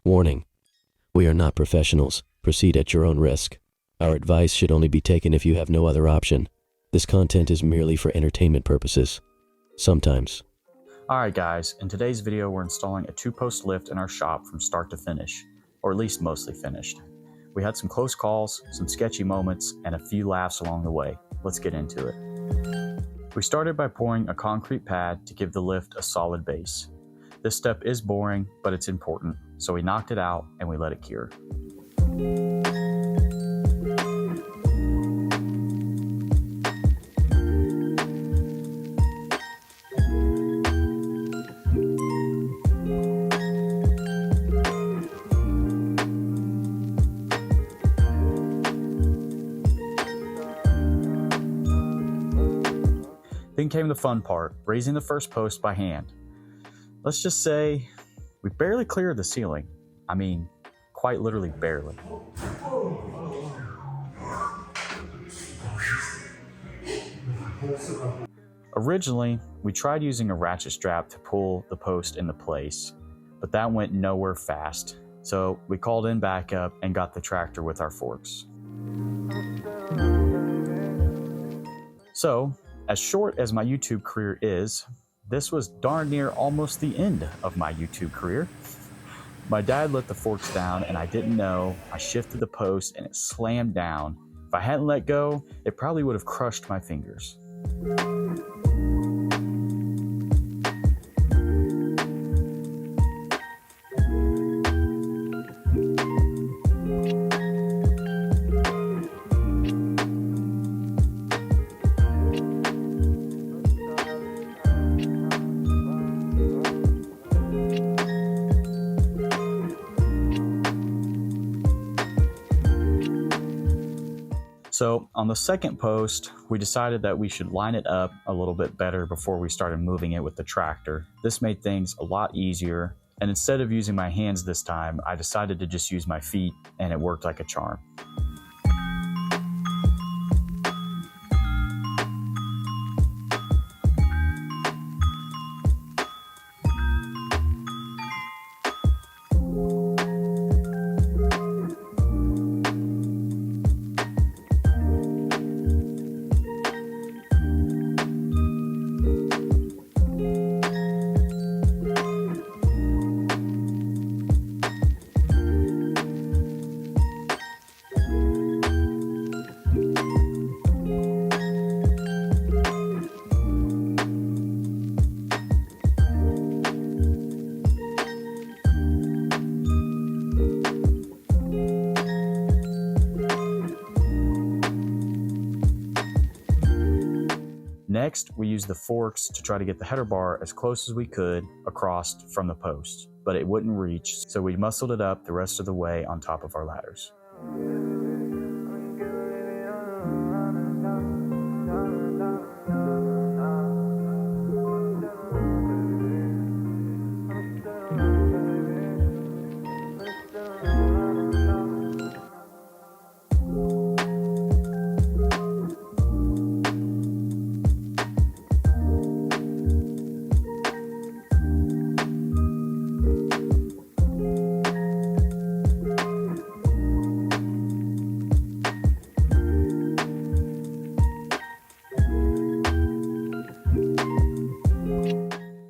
Warning: we are not professionals. Proceed at your own risk. Our advice should only be taken if you have no other option. This content is merely for entertainment purposes. Sometimes. Alright guys, in today's video we're installing a 2-post lift in our shop from start to finish, or at least mostly finished. We had some close calls, some sketchy moments, and a few laughs along the way. Let's get into it. We started by pouring a concrete pad to give the lift a solid base. This step is boring, but it's important, so we knocked it out and we let it cure. Then came the fun part, raising the first post by hand. Let's just say we barely cleared the ceiling. I mean, quite literally barely. Originally, we tried using a ratchet strap to pull the post into place, but that went nowhere fast. So we called in backup and got the tractor with our forks. So, as short as my YouTube career is, this was darn near almost the end of my YouTube career. My dad let the forks down and I didn't know. I shifted the post and it slammed down. If I hadn't let go, it probably would have crushed my fingers. So on the second post, we decided that we should line it up a little bit better before we started moving it with the tractor. This made things a lot easier, and instead of using my hands this time, I decided to just use my feet, and it worked like a charm. Next, we used the forks to try to get the header bar as close as we could across from the post, but it wouldn't reach, so we muscled it up the rest of the way on top of our ladders.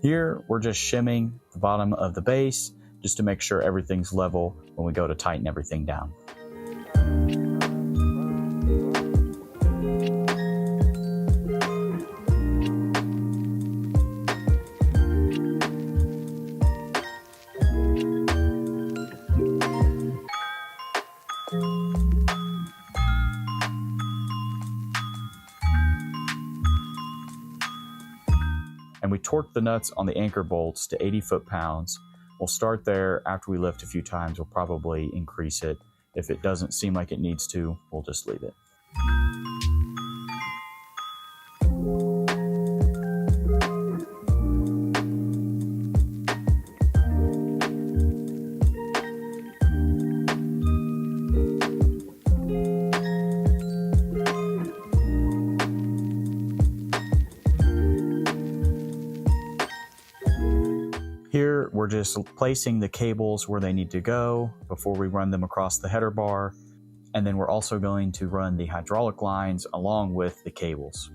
Here, we're just shimming the bottom of the base just to make sure everything's level when we go to tighten everything down. And we torque the nuts on the anchor bolts to 80 foot-pounds. We'll start there. After we lift a few times, we'll probably increase it. If it doesn't seem like it needs to, we'll just leave it. Here, we're just placing the cables where they need to go before we run them across the header bar, and then we're also going to run the hydraulic lines along with the cables.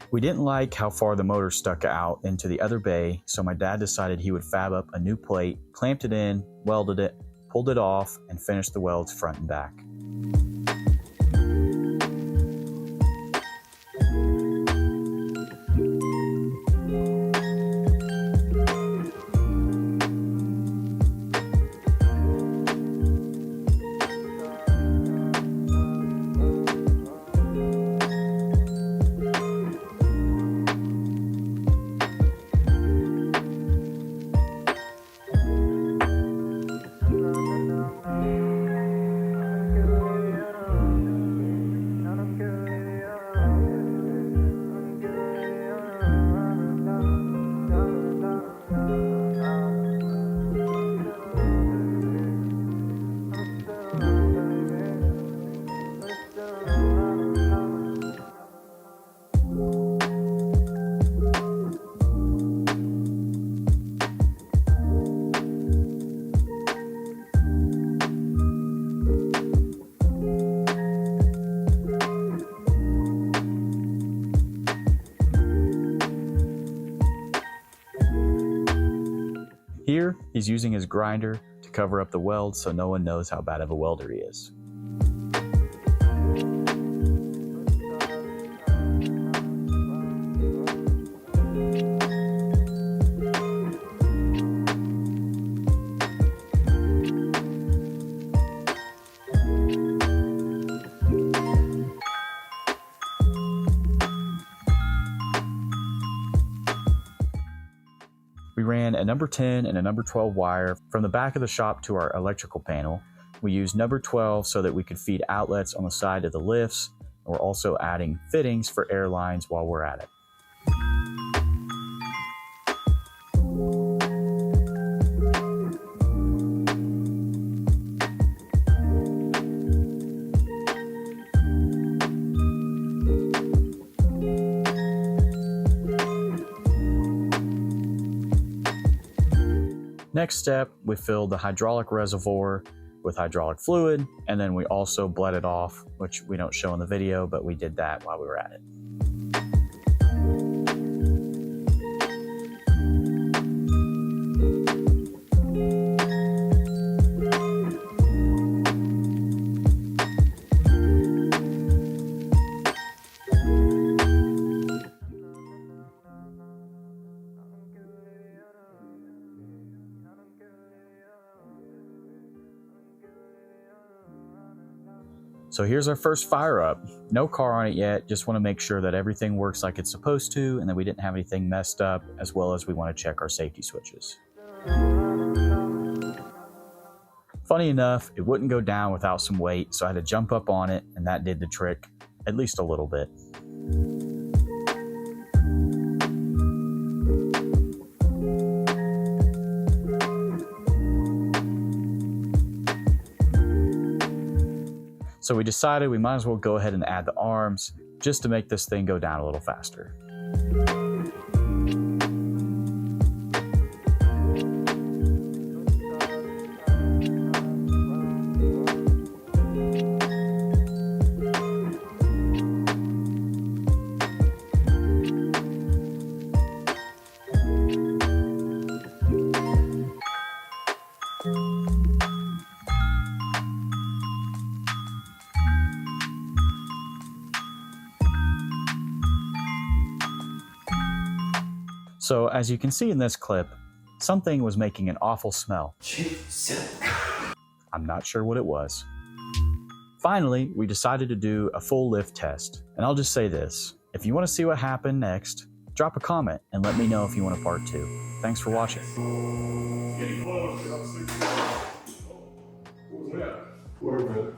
We didn't like how far the motor stuck out into the other bay, so my dad decided he would fab up a new plate, clamped it in, welded it, pulled it off, and finished the welds front and back. Here, he's using his grinder to cover up the weld so no one knows how bad of a welder he is. We ran a number 10 and a number 12 wire from the back of the shop to our electrical panel. We used number 12 so that we could feed outlets on the side of the lifts, and we're also adding fittings for Airlines while we're at it. Next step, we filled the hydraulic reservoir with hydraulic fluid, and then we also bled it off, which we don't show in the video, but we did that while we were at it. So here's our first fire up. No car on it yet, just want to make sure that everything works like it's supposed to and that we didn't have anything messed up, as well as we want to check our safety switches. Funny enough, it wouldn't go down without some weight, so I had to jump up on it, and that did the trick, at least a little bit. So we decided we might as well go ahead and add the arms just to make this thing go down a little faster. So as you can see in this clip, something was making an awful smell. I'm not sure what it was. Finally, we decided to do a full lift test. And I'll just say this, if you want to see what happened next, drop a comment and let me know if you want a part 2. Thanks for watching. Getting close. What was that? Wait a minute.